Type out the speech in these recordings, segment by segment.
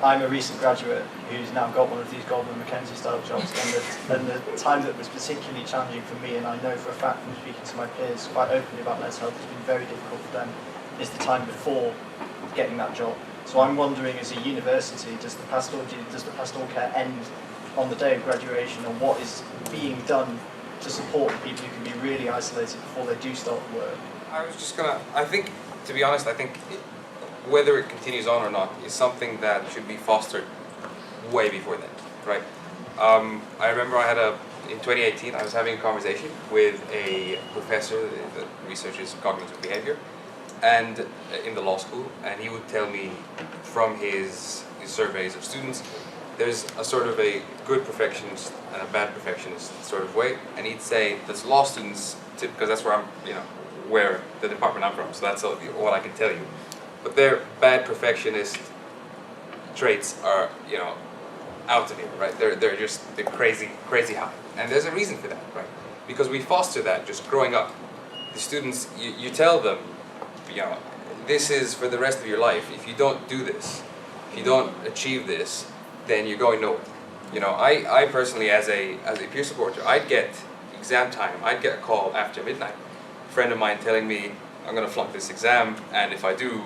I'm a recent graduate who's now got one of these Goldman Mackenzie style jobs, and the time that was particularly challenging for me, and I know for a fact from speaking to my peers quite openly about mental health, it's been very difficult for them, is the time before getting that job. So I'm wondering, as a university, does the pastoral care end on the day of graduation, and what is being done to support the people who can be really isolated before they do start work? To be honest, I think whether it continues on or not is something that should be fostered way before then, right? I remember in 2018, I was having a conversation with a professor that researches cognitive behavior, and in the law school, and he would tell me from his surveys of students, there's a sort of a good perfectionist and a bad perfectionist sort of way, and he'd say that law students, because that's where where the department I'm from, so that's what I can tell you. But their bad perfectionist traits are, out of here, right? They're crazy high, and there's a reason for that, right? Because we foster that just growing up. The students, you tell them, this is for the rest of your life. If you don't do this, if you don't achieve this, then you're going nowhere. I personally, as a peer supporter, I'd get exam time. I'd get a call after midnight. A friend of mine telling me, I'm going to flunk this exam, and if I do,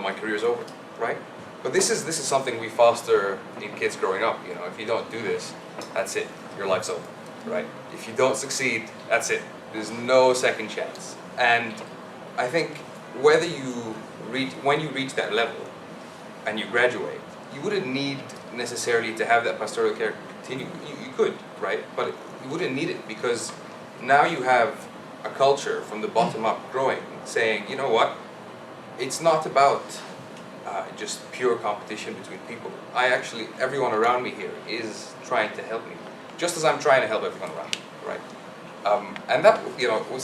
my career's over, right? But this is something we foster in kids growing up. If you don't do this, that's it. Your life's over, right? If you don't succeed, that's it. There's no second chance. And I think when you reach that level and you graduate, you wouldn't need necessarily to have that pastoral care continue. You could, right? But you wouldn't need it, because now you have a culture from the bottom up growing, saying, you know what, it's not about just pure competition between people. Everyone around me here is trying to help me, just as I'm trying to help everyone around me, right? And that,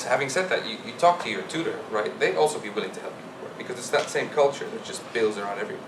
having said that, you talk to your tutor, right? They'd also be willing to help you, right? Because it's that same culture that just builds around everyone.